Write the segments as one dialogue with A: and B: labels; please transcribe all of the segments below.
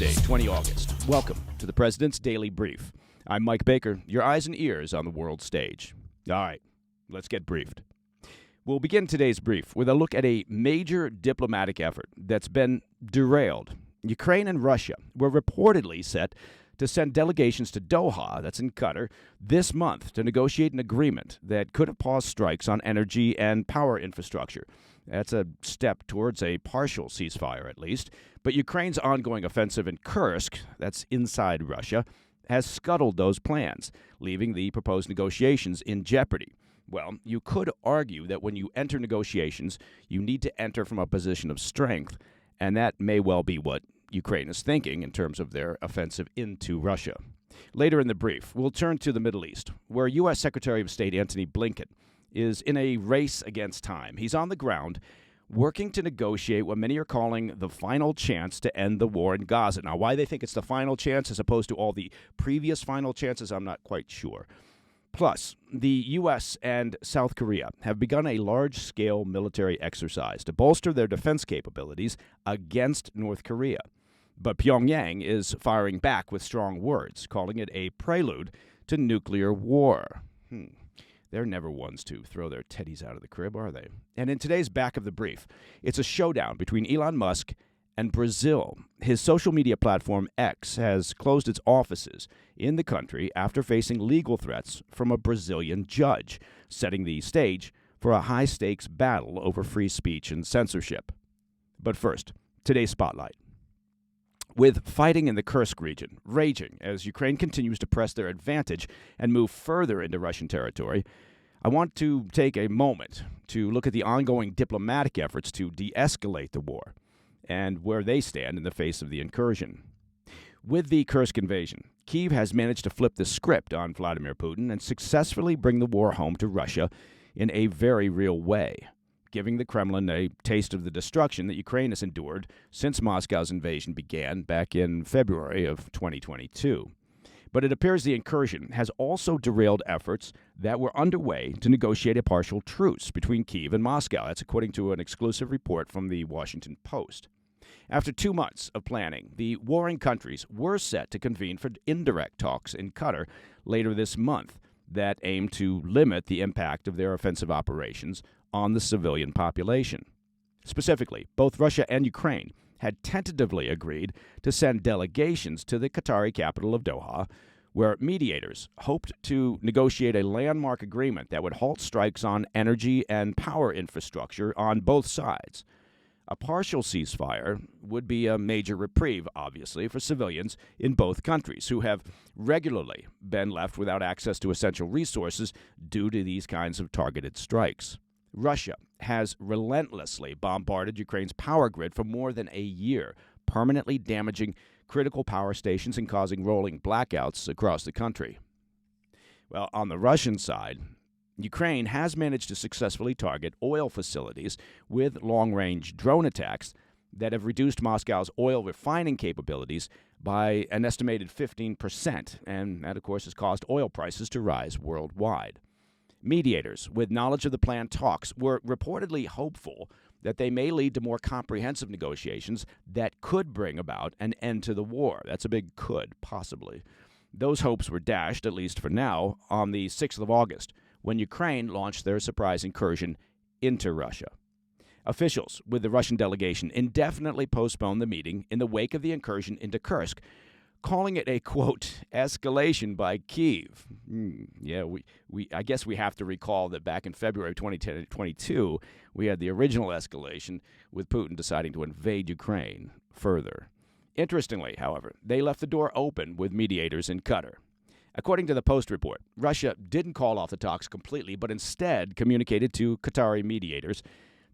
A: Tuesday, 20 August. Welcome to the President's Daily Brief. I'm Mike Baker, your eyes and ears on the world stage. All right, let's get briefed. We'll begin today's brief with a look at a major diplomatic effort that's been derailed. Ukraine and Russia were reportedly set to send delegations to Doha, that's in Qatar, this month to negotiate an agreement that could have paused strikes on energy and power infrastructure. That's a step towards a partial ceasefire, at least. But Ukraine's ongoing offensive in Kursk, that's inside Russia, has scuttled those plans, leaving the proposed negotiations in jeopardy. Well, you could argue that when you enter negotiations, you need to enter from a position of strength, and that may well be what Ukraine is thinking in terms of their offensive into Russia. Later in the brief, we'll turn to the Middle East, where U.S. Secretary of State Antony Blinken is in a race against time. He's on the ground working to negotiate what many are calling the final chance to end the war in Gaza. Now, why they think it's the final chance as opposed to all the previous final chances, I'm not quite sure. Plus, the U.S. and South Korea have begun a large-scale military exercise to bolster their defense capabilities against North Korea. But Pyongyang is firing back with strong words, calling it a prelude to nuclear war. They're never ones to throw their teddies out of the crib, are they? And in today's back of the brief, it's a showdown between Elon Musk and Brazil. His social media platform X has closed its offices in the country after facing legal threats from a Brazilian judge, setting the stage for a high-stakes battle over free speech and censorship. But first, today's spotlight. With fighting in the Kursk region raging as Ukraine continues to press their advantage and move further into Russian territory, I want to take a moment to look at the ongoing diplomatic efforts to de-escalate the war and where they stand in the face of the incursion. With the Kursk invasion, Kyiv has managed to flip the script on Vladimir Putin and successfully bring the war home to Russia in a very real way, giving the Kremlin a taste of the destruction that Ukraine has endured since Moscow's invasion began back in February of 2022. But it appears the incursion has also derailed efforts that were underway to negotiate a partial truce between Kyiv and Moscow. That's according to an exclusive report from the Washington Post. After 2 months of planning, the warring countries were set to convene for indirect talks in Qatar later this month that aim to limit the impact of their offensive operations on the civilian population. Specifically, both Russia and Ukraine had tentatively agreed to send delegations to the Qatari capital of Doha, where mediators hoped to negotiate a landmark agreement that would halt strikes on energy and power infrastructure on both sides. A partial ceasefire would be a major reprieve, obviously, for civilians in both countries who have regularly been left without access to essential resources due to these kinds of targeted strikes. Russia has relentlessly bombarded Ukraine's power grid for more than a year, permanently damaging critical power stations and causing rolling blackouts across the country. Well, on the Russian side, Ukraine has managed to successfully target oil facilities with long-range drone attacks that have reduced Moscow's oil refining capabilities by an estimated 15%, and that, of course, has caused oil prices to rise worldwide. Mediators with knowledge of the planned talks were reportedly hopeful that they may lead to more comprehensive negotiations that could bring about an end to the war. That's a big could, possibly. Those hopes were dashed, at least for now, on the 6th of August, when Ukraine launched their surprise incursion into Russia. Officials with the Russian delegation indefinitely postponed the meeting in the wake of the incursion into Kursk, calling it a, quote, escalation by Kyiv. I guess we have to recall that back in February 2022, we had the original escalation with Putin deciding to invade Ukraine further. Interestingly, however, they left the door open with mediators in Qatar. According to the Post report, Russia didn't call off the talks completely, but instead communicated to Qatari mediators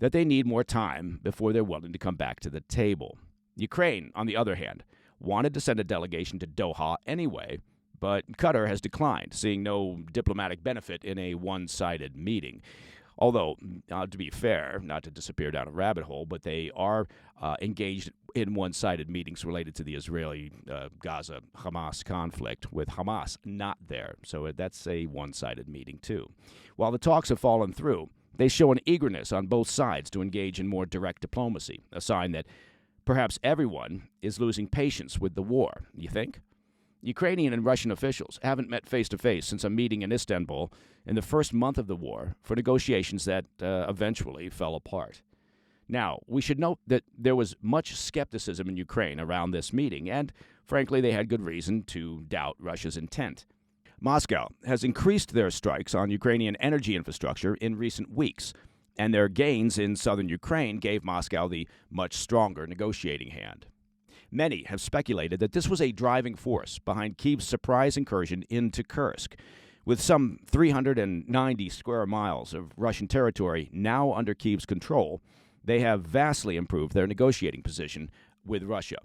A: that they need more time before they're willing to come back to the table. Ukraine, on the other hand, wanted to send a delegation to Doha anyway, but Qatar has declined, seeing no diplomatic benefit in a one-sided meeting. Although, to be fair, not to disappear down a rabbit hole, but they are engaged in one-sided meetings related to the Israeli-Gaza-Hamas conflict, with Hamas not there. So that's a one-sided meeting, too. While the talks have fallen through, they show an eagerness on both sides to engage in more direct diplomacy, a sign that Perhaps everyone is losing patience with the war, you think? Ukrainian and Russian officials haven't met face-to-face since a meeting in Istanbul in the first month of the war for negotiations that eventually fell apart. Now, we should note that there was much skepticism in Ukraine around this meeting, and frankly, they had good reason to doubt Russia's intent. Moscow has increased their strikes on Ukrainian energy infrastructure in recent weeks, and their gains in southern Ukraine gave Moscow the much stronger negotiating hand. Many have speculated that this was a driving force behind Kyiv's surprise incursion into Kursk. With some 390 square miles of Russian territory now under Kyiv's control, they have vastly improved their negotiating position with Russia.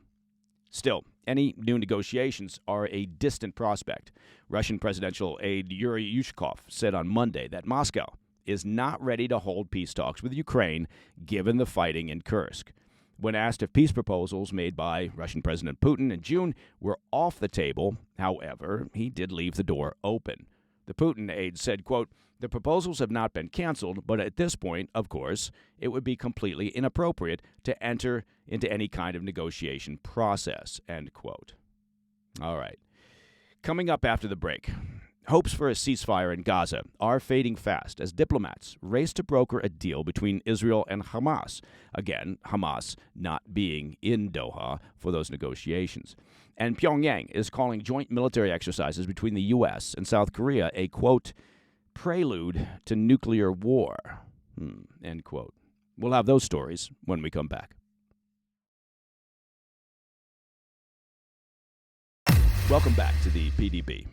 A: Still, any new negotiations are a distant prospect. Russian presidential aide Yuri Yushkov said on Monday that Moscow is not ready to hold peace talks with Ukraine given the fighting in Kursk. When asked if peace proposals made by Russian President Putin in June were off the table, however, he did leave the door open. The Putin aide said, quote, "The proposals have not been canceled, but at this point, of course, it would be completely inappropriate to enter into any kind of negotiation process," end quote. All right. Coming up after the break, hopes for a ceasefire in Gaza are fading fast as diplomats race to broker a deal between Israel and Hamas. Again, Hamas not being in Doha for those negotiations. And Pyongyang is calling joint military exercises between the U.S. and South Korea a, quote, prelude to nuclear war, end quote. We'll have those stories when we come back. Welcome back to the PDB.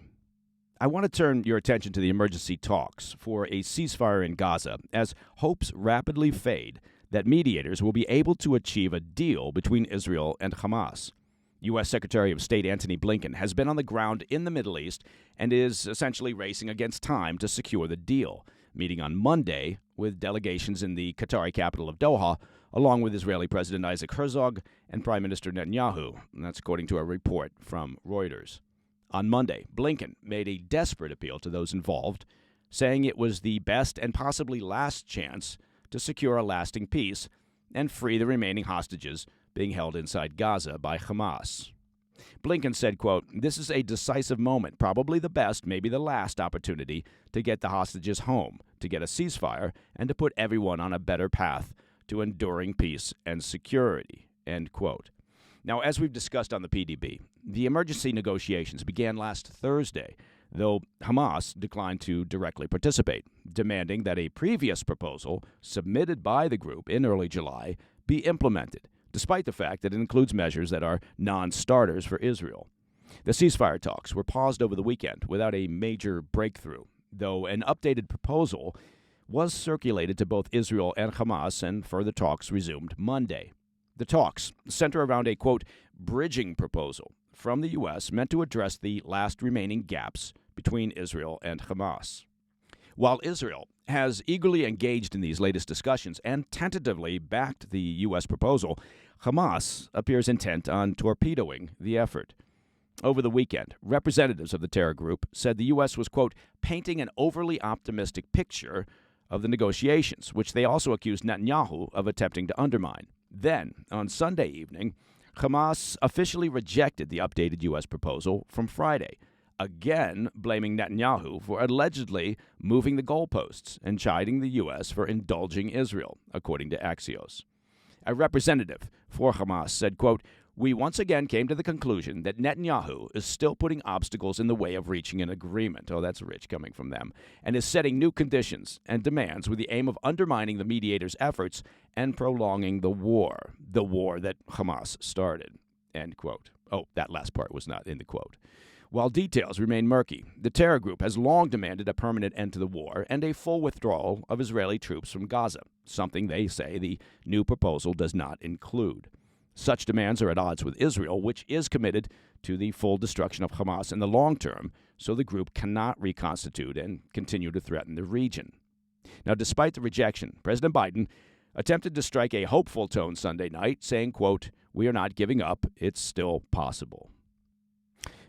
A: I want to turn your attention to the emergency talks for a ceasefire in Gaza as hopes rapidly fade that mediators will be able to achieve a deal between Israel and Hamas. U.S. Secretary of State Antony Blinken has been on the ground in the Middle East and is essentially racing against time to secure the deal, meeting on Monday with delegations in the Qatari capital of Doha, along with Israeli President Isaac Herzog and Prime Minister Netanyahu. And that's according to a report from Reuters. On Monday, Blinken made a desperate appeal to those involved, saying it was the best and possibly last chance to secure a lasting peace and free the remaining hostages being held inside Gaza by Hamas. Blinken said, quote, "This is a decisive moment, probably the best, maybe the last opportunity to get the hostages home, to get a ceasefire, and to put everyone on a better path to enduring peace and security," end quote. Now, as we've discussed on the PDB, the emergency negotiations began last Thursday, though Hamas declined to directly participate, demanding that a previous proposal submitted by the group in early July be implemented, despite the fact that it includes measures that are non-starters for Israel. The ceasefire talks were paused over the weekend without a major breakthrough, though an updated proposal was circulated to both Israel and Hamas, and further talks resumed Monday. The talks center around a, quote, bridging proposal from the U.S. meant to address the last remaining gaps between Israel and Hamas. While Israel has eagerly engaged in these latest discussions and tentatively backed the U.S. proposal, Hamas appears intent on torpedoing the effort. Over the weekend, representatives of the terror group said the U.S. was, quote, painting an overly optimistic picture of the negotiations, which they also accused Netanyahu of attempting to undermine. Then, on Sunday evening, Hamas officially rejected the updated U.S. proposal from Friday, again blaming Netanyahu for allegedly moving the goalposts and chiding the U.S. for indulging Israel, according to Axios. A representative for Hamas said, quote, "We once again came to the conclusion that Netanyahu is still putting obstacles in the way of reaching an agreement," oh, that's rich coming from them, "and is setting new conditions and demands with the aim of undermining the mediators' efforts and prolonging the war that Hamas started," end quote. Oh, that last part was not in the quote. While details remain murky, the terror group has long demanded a permanent end to the war and a full withdrawal of Israeli troops from Gaza, something they say the new proposal does not include. Such demands are at odds with Israel, which is committed to the full destruction of Hamas in the long term, so the group cannot reconstitute and continue to threaten the region. Now, despite the rejection, President Biden attempted to strike a hopeful tone Sunday night, saying, quote, "We are not giving up. It's still possible."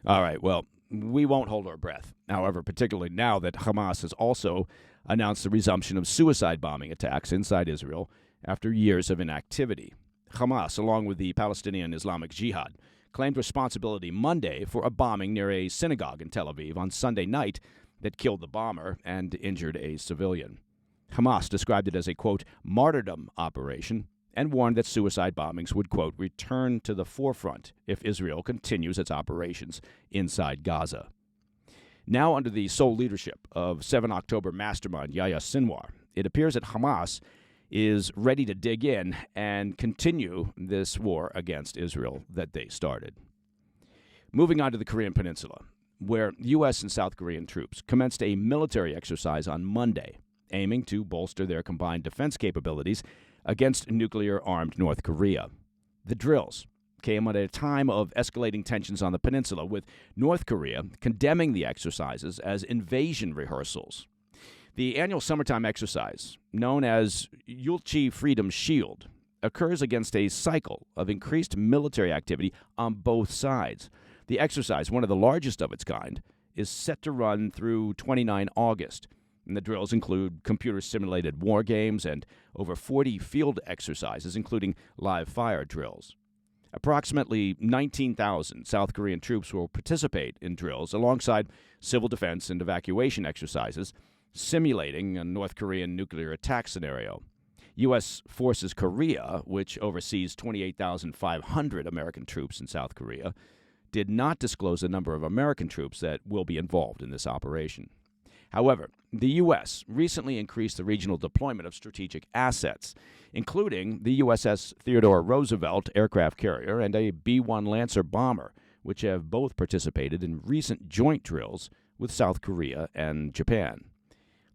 A: All right, well, we won't hold our breath. However, particularly now that Hamas has also announced the resumption of suicide bombing attacks inside Israel after years of inactivity. Hamas, along with the Palestinian Islamic Jihad, claimed responsibility Monday for a bombing near a synagogue in Tel Aviv on Sunday night that killed the bomber and injured a civilian. Hamas described it as a, quote, martyrdom operation and warned that suicide bombings would, quote, return to the forefront if Israel continues its operations inside Gaza. Now under the sole leadership of 7 October mastermind Yahya Sinwar, it appears that Hamas is ready to dig in and continue this war against Israel that they started. Moving on to the Korean Peninsula, where U.S. and South Korean troops commenced a military exercise on Monday, aiming to bolster their combined defense capabilities against nuclear-armed North Korea. The drills came at a time of escalating tensions on the peninsula, with North Korea condemning the exercises as invasion rehearsals. The annual summertime exercise, known as Yulchi Freedom Shield, occurs against a cycle of increased military activity on both sides. The exercise, one of the largest of its kind, is set to run through 29 August. And the drills include computer-simulated war games and over 40 field exercises, including live fire drills. Approximately 19,000 South Korean troops will participate in drills alongside civil defense and evacuation exercises, simulating a North Korean nuclear attack scenario. U.S. Forces Korea, which oversees 28,500 American troops in South Korea, did not disclose the number of American troops that will be involved in this operation. However, the U.S. recently increased the regional deployment of strategic assets, including the USS Theodore Roosevelt aircraft carrier and a B-1 Lancer bomber, which have both participated in recent joint drills with South Korea and Japan.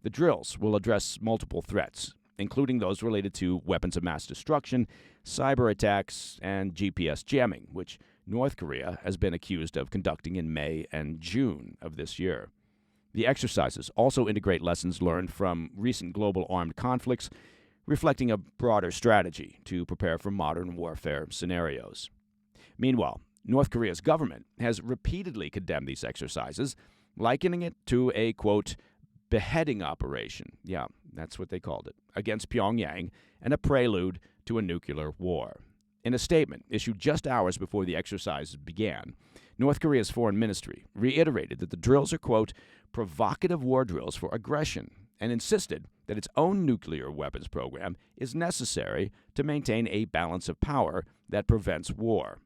A: The drills will address multiple threats, including those related to weapons of mass destruction, cyber attacks, and GPS jamming, which North Korea has been accused of conducting in May and June of this year. The exercises also integrate lessons learned from recent global armed conflicts, reflecting a broader strategy to prepare for modern warfare scenarios. Meanwhile, North Korea's government has repeatedly condemned these exercises, likening it to a, quote, beheading operation, yeah, that's what they called it, against Pyongyang and a prelude to a nuclear war. In a statement issued just hours before the exercises began, North Korea's foreign ministry reiterated that the drills are, quote, provocative war drills for aggression, and insisted that its own nuclear weapons program is necessary to maintain a balance of power that prevents war.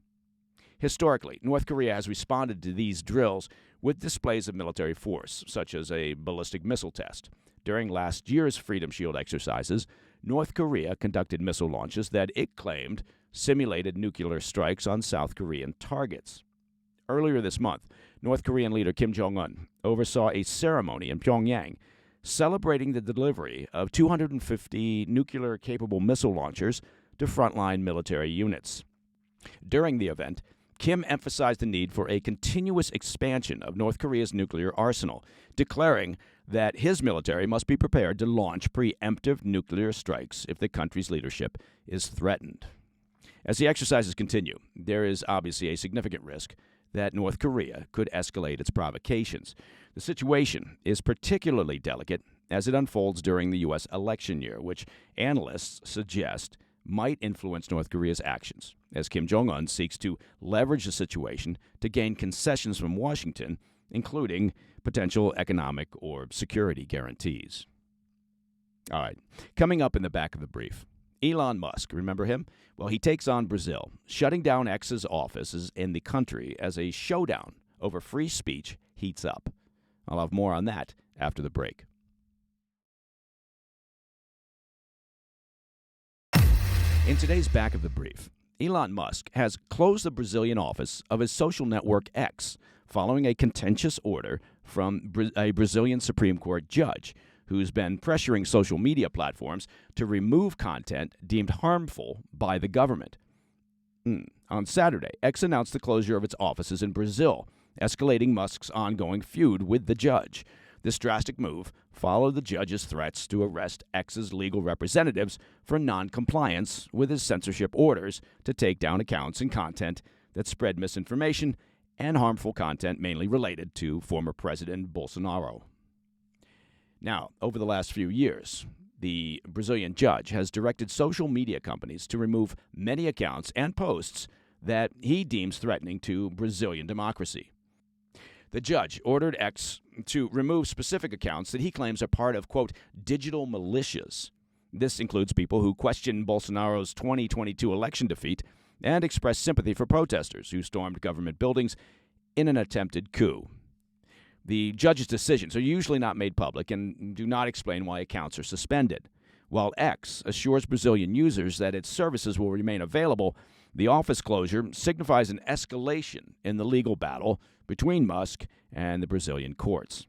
A: Historically, North Korea has responded to these drills with displays of military force, such as a ballistic missile test. During last year's Freedom Shield exercises, North Korea conducted missile launches that it claimed simulated nuclear strikes on South Korean targets. Earlier this month, North Korean leader Kim Jong-un oversaw a ceremony in Pyongyang celebrating the delivery of 250 nuclear-capable missile launchers to frontline military units. During the event, Kim emphasized the need for a continuous expansion of North Korea's nuclear arsenal, declaring that his military must be prepared to launch preemptive nuclear strikes if the country's leadership is threatened. As the exercises continue, there is obviously a significant risk that North Korea could escalate its provocations. The situation is particularly delicate as it unfolds during the U.S. election year, which analysts suggest might influence North Korea's actions, as Kim Jong-un seeks to leverage the situation to gain concessions from Washington, including potential economic or security guarantees. All right, coming up in the back of the brief, Elon Musk, remember him? Well, he takes on Brazil, shutting down X's offices in the country as a showdown over free speech heats up. I'll have more on that after the break. In today's back of the brief, Elon Musk has closed the Brazilian office of his social network X following a contentious order from a Brazilian Supreme Court judge who's been pressuring social media platforms to remove content deemed harmful by the government. On Saturday, X announced the closure of its offices in Brazil, escalating Musk's ongoing feud with the judge. This drastic move followed the judge's threats to arrest X's legal representatives for non-compliance with his censorship orders to take down accounts and content that spread misinformation and harmful content mainly related to former President Bolsonaro. Now, over the last few years, The Brazilian judge has directed social media companies to remove many accounts and posts that he deems threatening to Brazilian democracy. The judge ordered X to remove specific accounts that he claims are part of, quote, digital militias. This includes people who question Bolsonaro's 2022 election defeat and express sympathy for protesters who stormed government buildings in an attempted coup. The judge's decisions are usually not made public and do not explain why accounts are suspended. While X assures Brazilian users that its services will remain available, the office closure signifies an escalation in the legal battle between Musk and the Brazilian courts.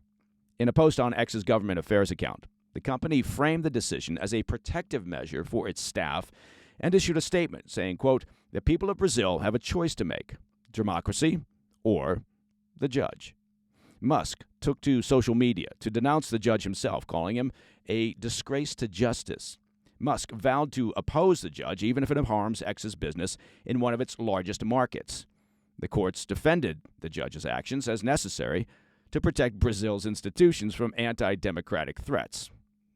A: In a post on X's government affairs account, the company framed the decision as a protective measure for its staff and issued a statement saying, quote, the people of Brazil have a choice to make, democracy or the judge. Musk took to social media to denounce the judge himself, calling him a disgrace to justice. Musk vowed to oppose the judge even if it harms X's business in one of its largest markets. The courts defended the judge's actions as necessary to protect Brazil's institutions from anti-democratic threats.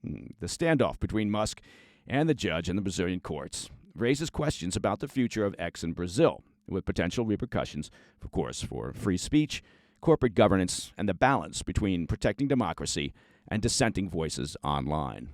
A: The standoff between Musk and the judge in the Brazilian courts raises questions about the future of X in Brazil, with potential repercussions, of course, for free speech, corporate governance, and the balance between protecting democracy and dissenting voices online.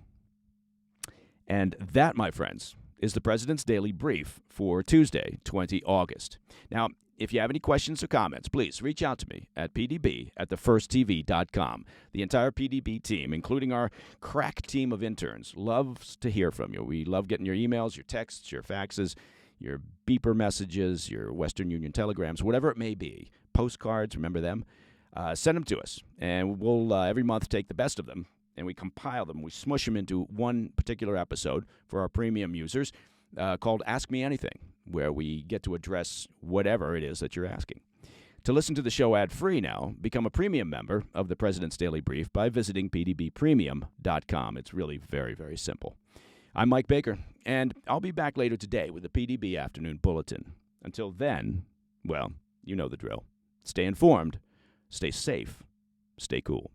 A: And that, my friends, is the President's Daily Brief for Tuesday, 20 August. Now, if you have any questions or comments, please reach out to me at pdb@thefirsttv.com. The entire PDB team, including our crack team of interns, loves to hear from you. We love getting your emails, your texts, your faxes, your beeper messages, your Western Union telegrams, whatever it may be. Postcards, remember them? Send them to us, and we'll every month take the best of them, and we compile them. We smush them into one particular episode for our premium users called Ask Me Anything, where we get to address whatever it is that you're asking. To listen to the show ad-free now, become a premium member of the President's Daily Brief by visiting pdbpremium.com. It's really very, very simple. I'm Mike Baker, and I'll be back later today with the PDB Afternoon Bulletin. Until then, well, you know the drill. Stay informed, stay safe, stay cool.